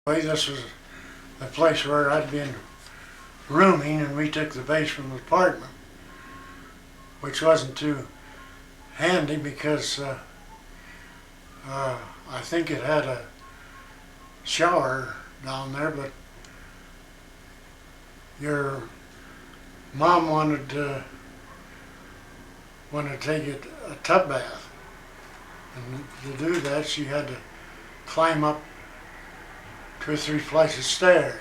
This was the place where I'd been rooming, and we took the basement apartment, which wasn't too handy because I think it had a shower down there, but your mom wanted to take a tub bath, and to do that she had to climb up 2 or 3 flights of stairs.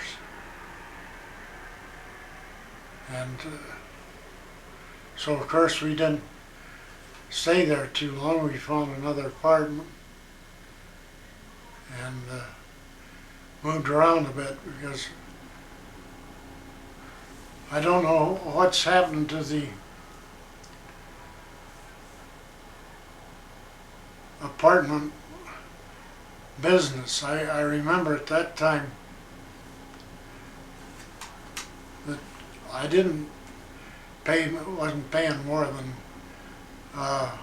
And so of course we didn't stay there too long. We found another apartment and moved around a bit because I don't know what's happened to the apartment business. I remember at that time that I wasn't paying more than about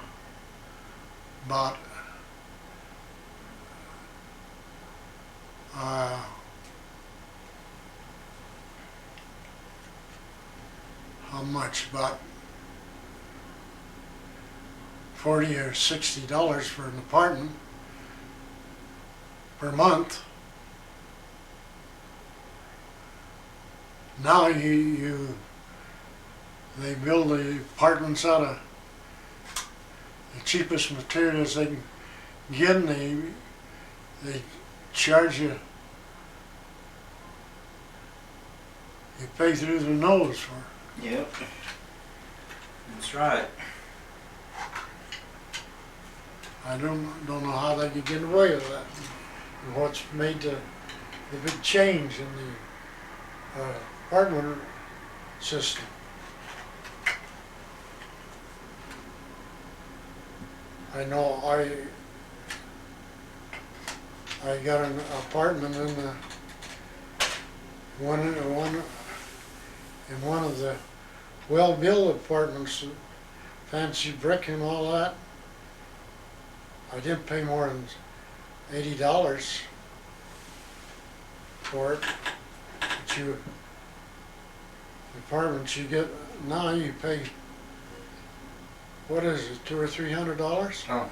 how much? About $40 or $60 for an apartment per month. Now they build the apartments out of the cheapest materials they can get, and they charge you pay through the nose for it. Yep, that's right. I don't know how they could get away with that, and what's made the big change in the apartment system. I know I got an apartment in one of the well-built apartments, fancy brick and all that. I didn't pay more than $80 for it. But the apartments you get now, you pay, what is it, $200 or $300? Oh, well,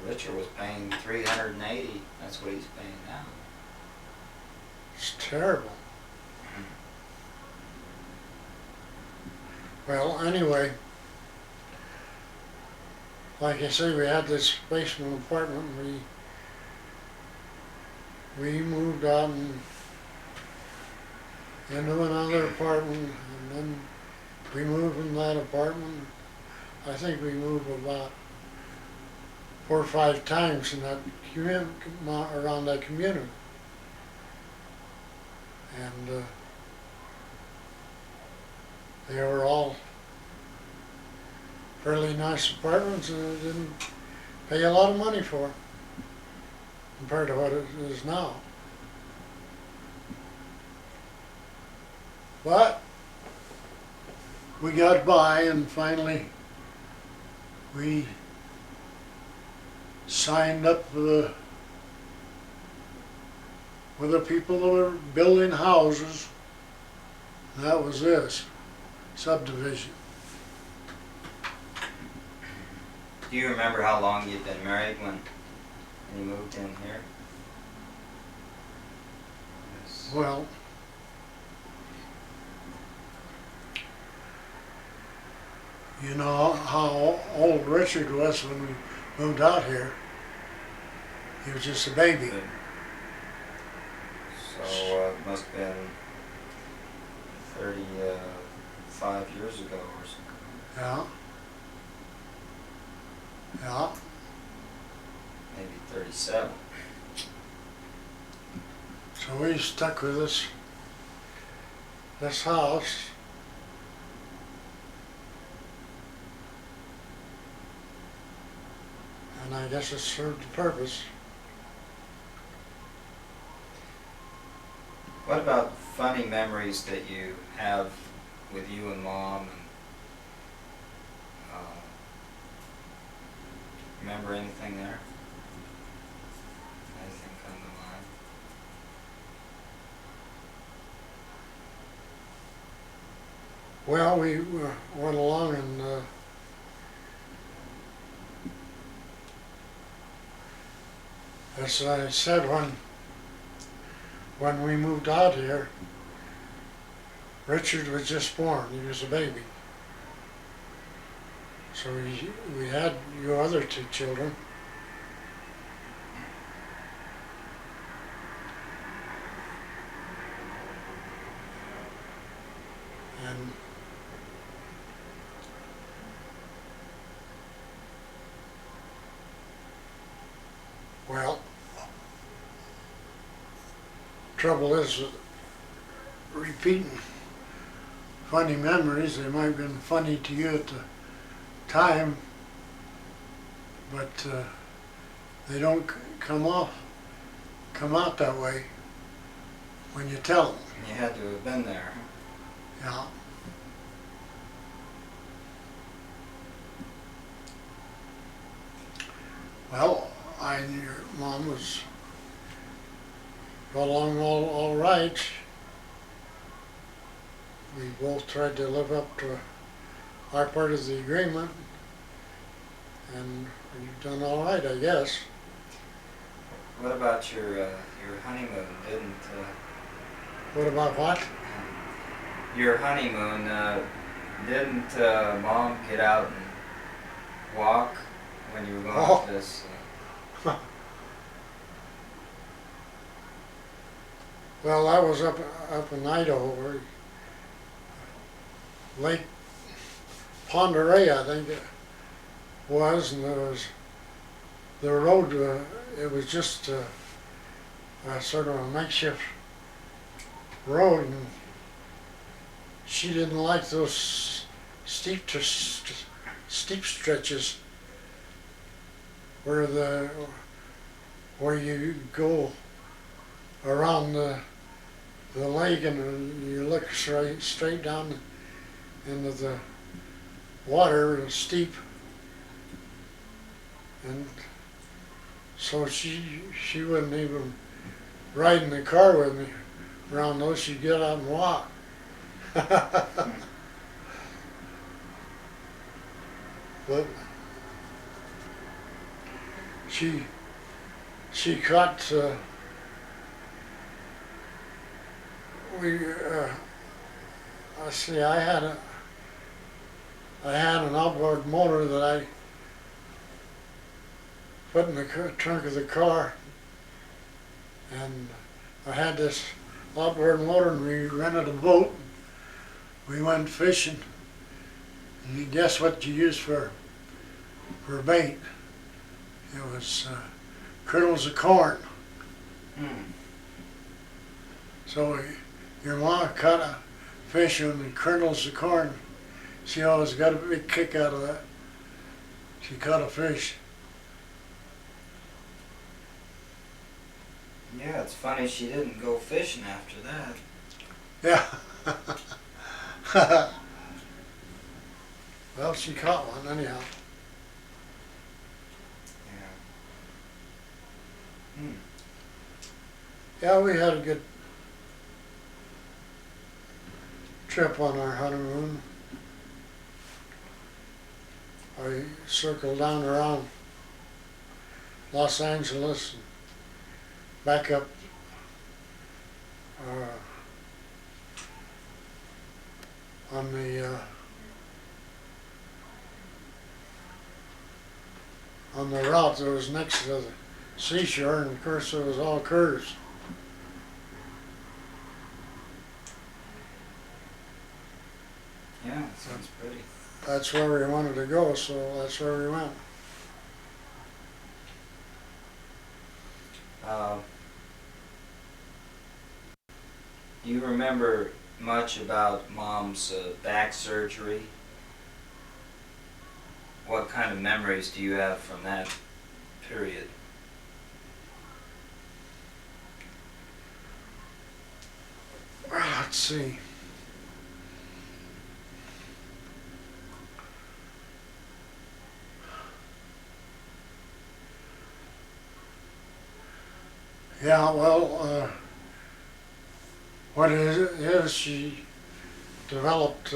Richard was paying $380. That's what he's paying now. It's terrible. Well, anyway, like I say, we had this basement apartment. We moved out into another apartment, and then we moved from that apartment. I think we moved about 4 or 5 times in that around that community, and they were all fairly nice apartments, and I didn't pay a lot of money for compared to what it is now. But we got by, and finally we signed up with the people that were building houses. That was this subdivision. Do you remember how long you'd been married when you moved in here? Yes. Well, you know how old Richard was when we moved out here. He was just a baby. Good. So it must have been 35 years ago or something. Yeah. Yeah. Maybe 37. So we stuck with this house. And I guess it served the purpose. What about funny memories that you have with you and Mom? And, remember anything there? Anything come to mind? Well, we went along and as I said, when we moved out here, Richard was just born. He was a baby. So we had your other two children. And well, trouble is with repeating funny memories. They might have been funny to you at the time, but they don't come out that way when you tell them. You had to have been there. Yeah. Well, I and your mom got along all right. We both tried to live up to our part of the agreement, and we've done all right, I guess. What about your honeymoon? What about what? Your honeymoon, didn't Mom get out and walk when you were going Oh. to this? Well, I was up in Idaho, where Lake Ponderay, I think it was, and there was the road. It was just a sort of a makeshift road, and she didn't like those steep stretches where you go around the lake and you look straight down into the water and steep, and so she wouldn't even ride in the car with me around those. She'd get out and walk. But she caught I see I had an outboard motor that I put in the trunk of the car, and I had this outboard motor, and we rented a boat. We went fishing, and you guess what you used for bait? It was kernels of corn. Hmm. So your mom caught a fish with the kernels of corn. She always got a big kick out of that. She caught a fish. Yeah, it's funny she didn't go fishing after that. Yeah. Well, she caught one anyhow. Yeah. Hmm. Yeah, we had a good trip on our honeymoon. I circled down around Los Angeles and back up on the route that was next to the seashore, and of course it was all curves. Yeah, it sounds pretty. That's where we wanted to go, so that's where we went. Do you remember much about Mom's back surgery? What kind of memories do you have from that period? Well, let's see. Yeah, well, what it is, developed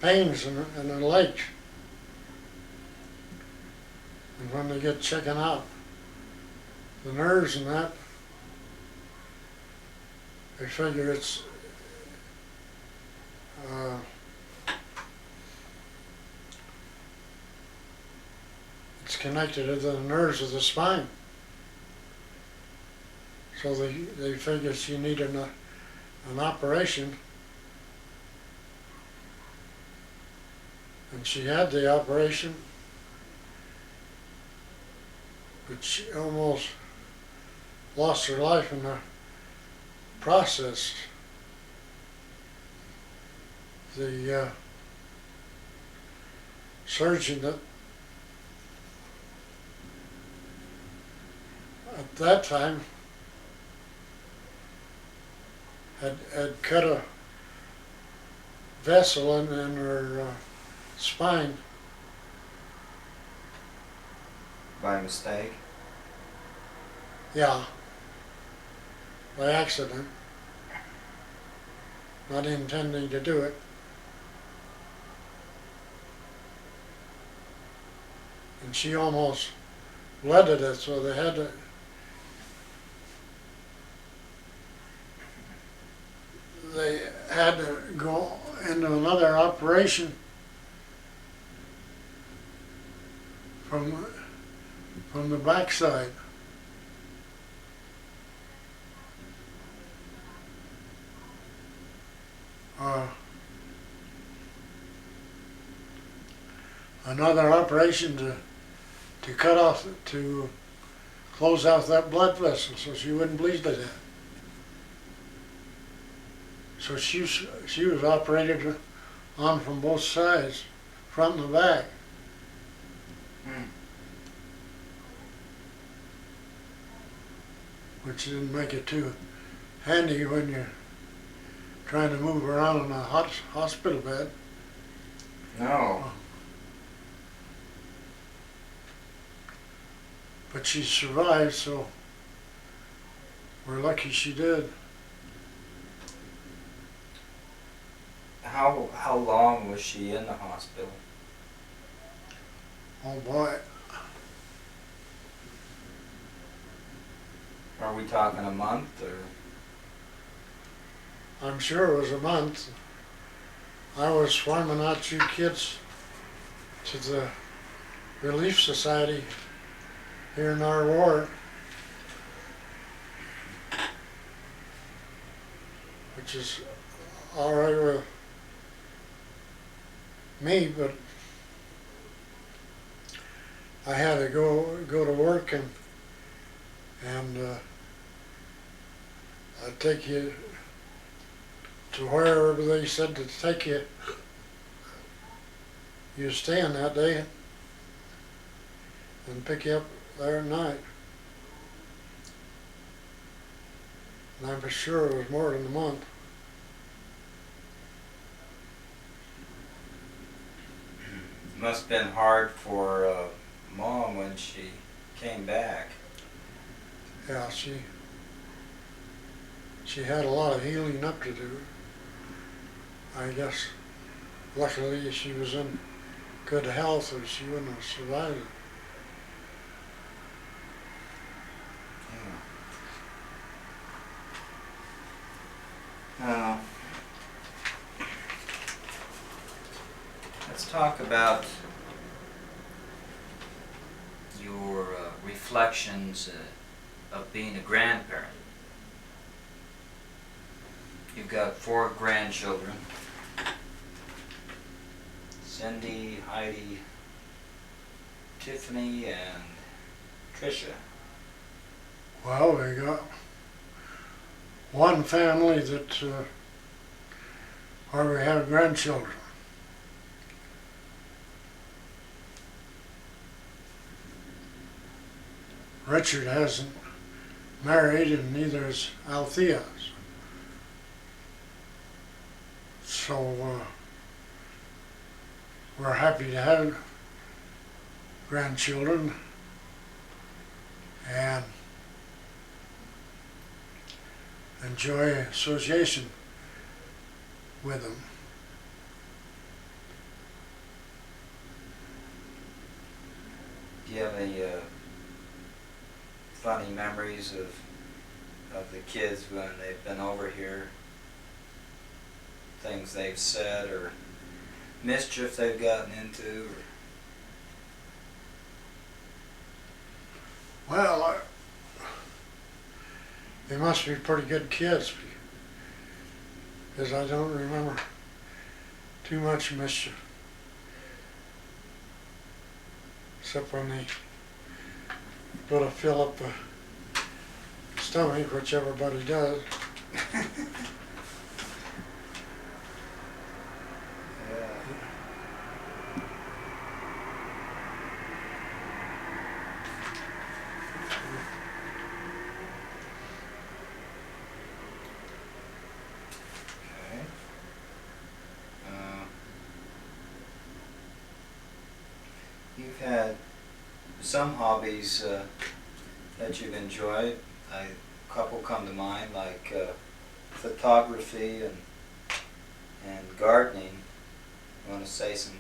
pains in the legs. And when they get checking out the nerves and that, they figure uh, it's connected to the nerves of the spine. So they figure she needed an operation, and she had the operation, but she almost lost her life in the process. The surgeon that at that time had cut a vessel in her spine By mistake? yeah, by accident, not intending to do it. And she almost bled to death, so they had to go into another operation from the backside. Another operation to cut off, to close out that blood vessel so she wouldn't bleed to death. So she was operated on from both sides, front and back. Which didn't make it too handy when you're trying to move around in a hospital bed. No. But she survived, so we're lucky she did. How long was she in the hospital? Oh boy. Are we talking a month or? I'm sure it was a month. I was farming out you kids to the Relief Society here in our ward, which is all right with me, but I had to go to work and I'd take you to wherever they said to take you. You were staying that day and pick you up there at night. And I'm for sure it was more than a month. It must have been hard for Mom when she came back. Yeah, she had a lot of healing up to do. I guess luckily she was in good health or she wouldn't have survived it. Let's talk about your reflections of being a grandparent. You've got 4 grandchildren. Cindy, Heidi, Tiffany, and Tricia. Well, we got one family that where we have grandchildren. Richard hasn't married and neither is Althea. So we're happy to have grandchildren and enjoy association with them. Do you have any funny memories of the kids when they've been over here? Things they've said or mischief they've gotten into? Well, they must be pretty good kids because I don't remember too much mischief. Except when they go to fill up the stomach, which everybody does. You've had some hobbies that you've enjoyed. A couple come to mind, like photography and gardening. You want to say some?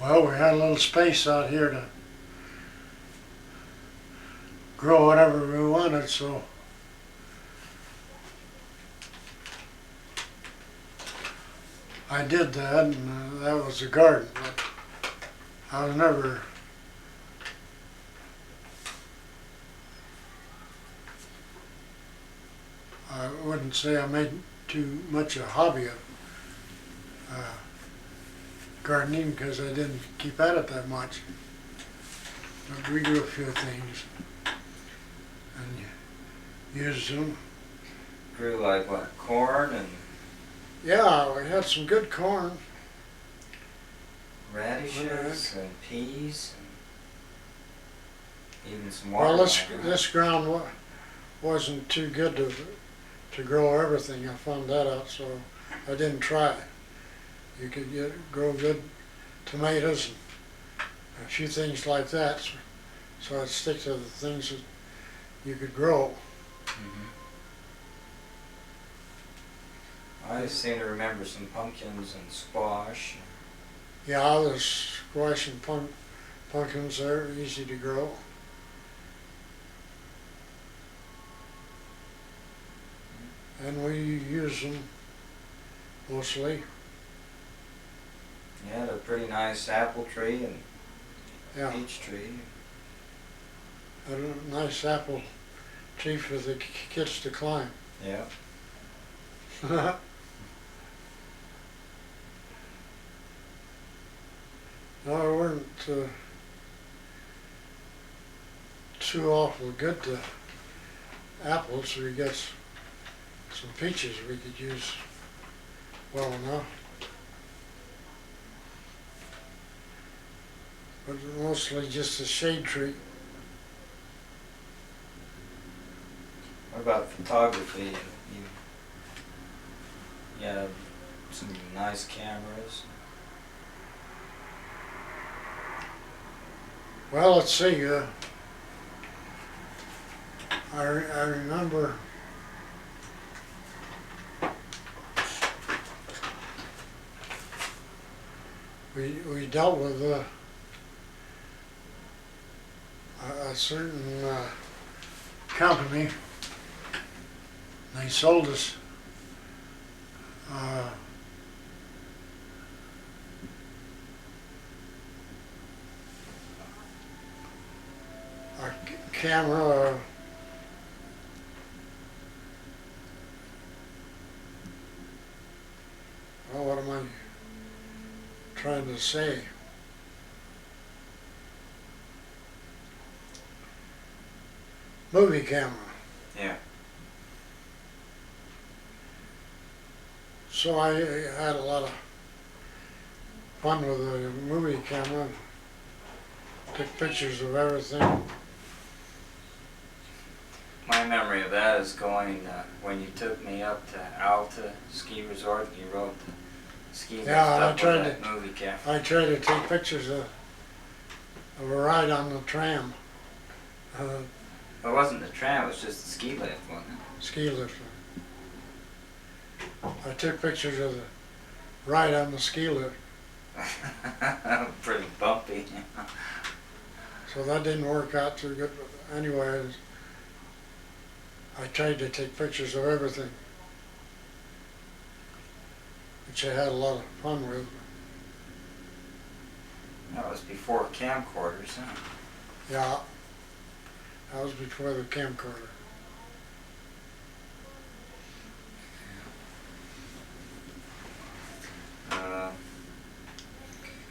Well, we had a little space out here to grow whatever we wanted, so I did that, and that was the garden. But I was never I wouldn't say I made too much a hobby of gardening because I didn't keep at it that much. But we grew a few things and used them. Grew like what, corn and Yeah, we had some good corn. radishes and peas and even some Well, watermelon. this ground wasn't too good to grow everything. I found that out, so I didn't try. You could grow good tomatoes and a few things like that. So I'd stick to the things that you could grow. Mm-hmm. I seem to remember some pumpkins and squash. Yeah, the squash and pumpkins are easy to grow. And we use them mostly. You had a pretty nice apple tree and Yeah, peach tree. had a nice apple tree for the kids to climb. Yeah. No, we weren't too awful good to apples. We got some peaches we could use well enough. But mostly just a shade tree. What about photography? You have some nice cameras. Well, let's see. I remember we dealt with a certain company. They sold us a camera. Well, what am I trying to say? Movie camera. Yeah. So I had a lot of fun with the movie camera. Took pictures of everything. My memory of that is going when you took me up to Alta Ski Resort and you rode the ski lift Yeah, up with that movie camera. I tried to take pictures of a ride on the tram. It wasn't the tram, it was just the ski lift, wasn't ski lift. I took pictures of the ride on the ski lift, it? Pretty bumpy. so that didn't work out too good. But anyways, I tried to take pictures of everything, which I had a lot of fun with. That was before camcorders, huh? Yeah, that was before the camcorder.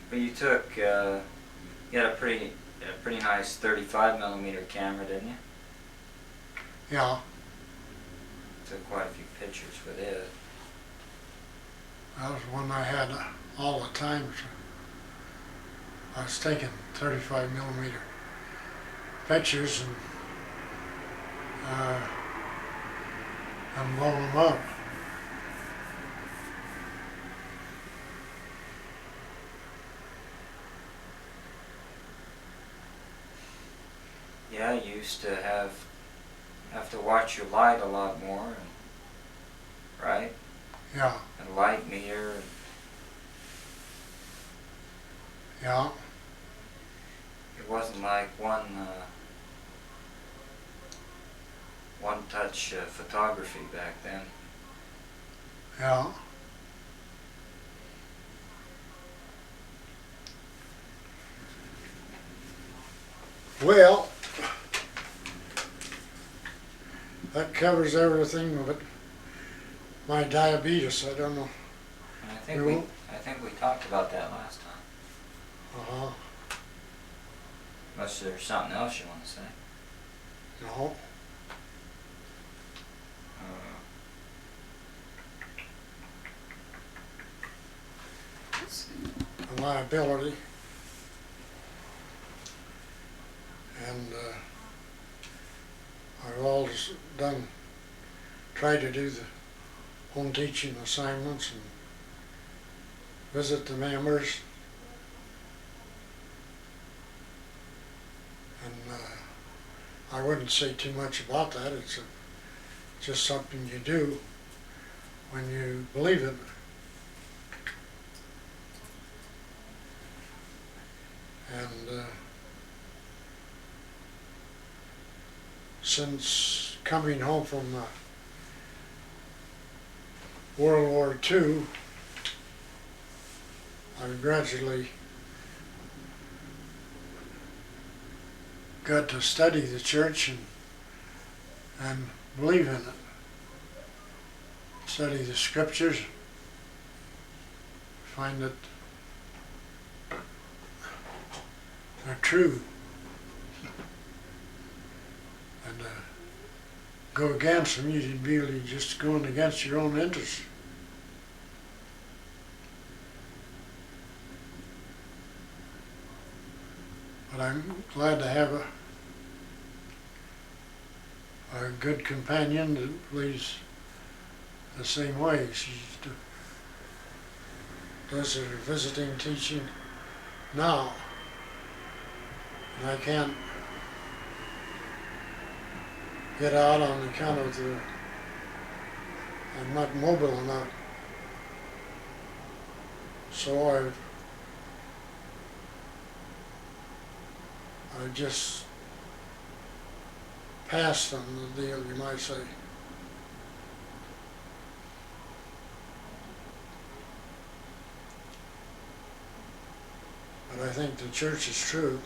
But you took, you had a pretty nice 35mm camera, didn't you? Yeah, Took quite a few pictures with it. that was one I had all the time. So I was taking 35mm pictures and blowing them up. Yeah, you used to have to watch your light a lot more, right? Yeah, And light meter. yeah, It wasn't like one-touch photography back then. yeah. Well, that covers everything but my diabetes. I don't know. And I think we talked about that last time. Uh-huh. Unless there's something else you want to say. No. Let's see. A liability. And I've always tried to do the home teaching assignments and visit the members. And I wouldn't say too much about that. It's just something you do when you believe it. And since coming home from World War II, I've gradually got to study the church and believe in it. Study the scriptures, find that they're true, and go against them, you'd be really just going against your own interests. But I'm glad to have a good companion that believes the same way. She does her visiting teaching now, and I can't get out on account of I'm not mobile enough. So I just passed on the deal, you might say. But I think the church is true.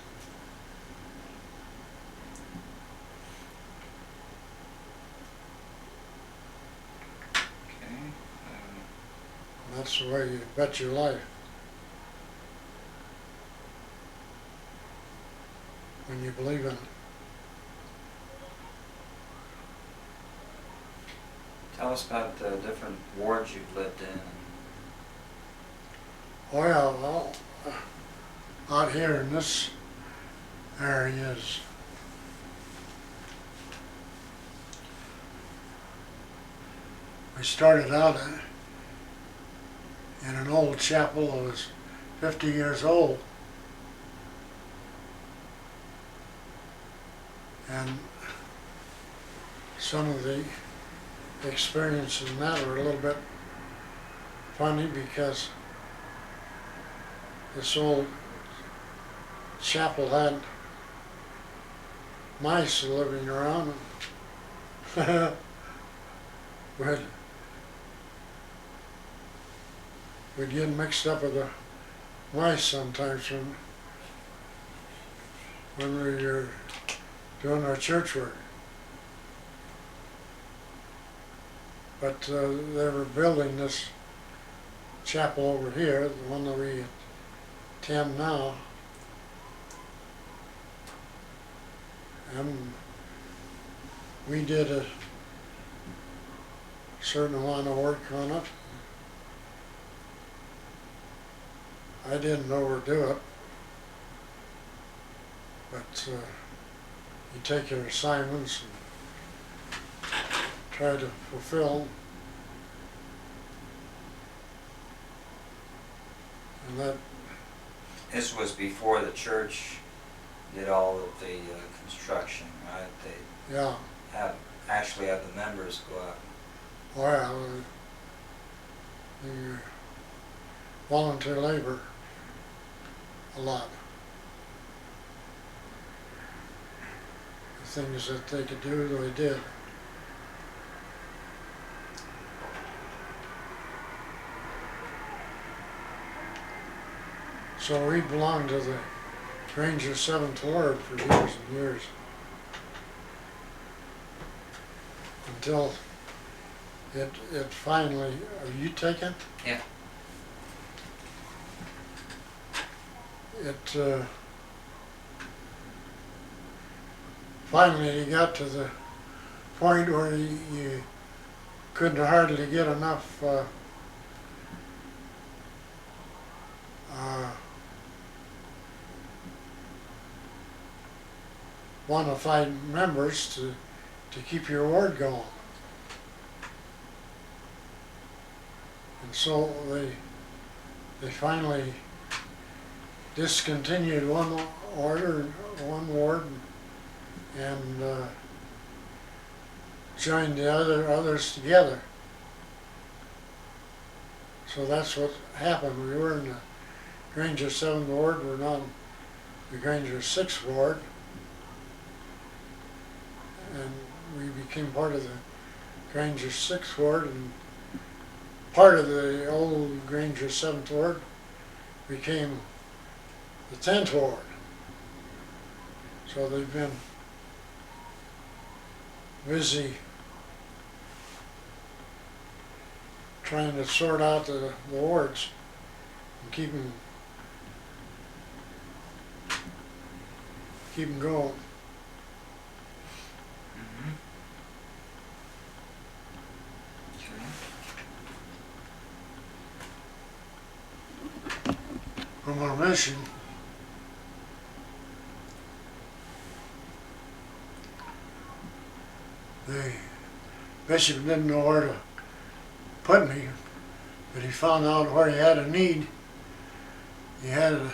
Okay. And that's the way you bet your life. When you believe in it. Tell us about the different wards you've lived in. Oh yeah, well, out here in this area we started out in an old chapel that was 50 years old. And some of the experiences in that were a little bit funny because this old chapel had mice living around and we'd get mixed up with the mice sometimes when we were doing our church work. But they were building this chapel over here, the one that we attend now. And we did a certain amount of work on it. I didn't overdo it, but you take your assignments and try to fulfill them. And that This was before the church did all of the construction, right? They yeah, actually have the members go out. well, the volunteer labor a lot. The things that they could do, they did. So we belonged to the Ranger 7th Ward for years and years. Until it finally, are you taken? Yeah. It finally you got to the point where you couldn't hardly get enough bona fide members to keep your ward going. And so they finally discontinued one ward and joined the others together. So that's what happened. We were in the Granger 7th Ward, we're now in the Granger 6th Ward, and we became part of the Granger 6th Ward, and part of the old Granger 7th Ward became the 10th Ward. So they've been busy trying to sort out the wards and keep them going. Mm-hmm. From our mission, the bishop didn't know where to put me, but he found out where he had a need. He had a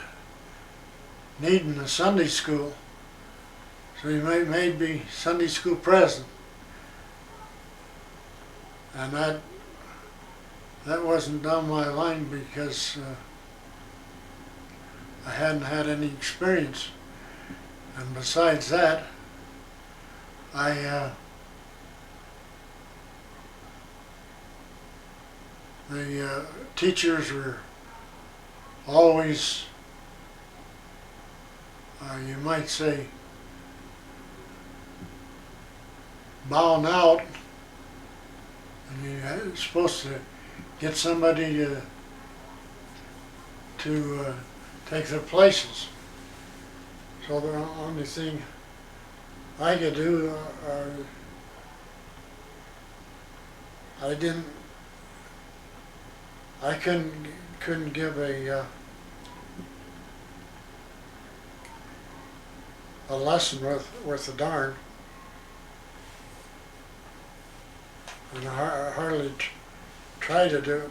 need in the Sunday school, so he made me Sunday school president. And that wasn't down my line because I hadn't had any experience. And besides that, the teachers were always, you might say, bowing out, and you're supposed to get somebody to take their places. So the only thing I could do, I couldn't give a lesson worth a darn, and I hardly try to do it.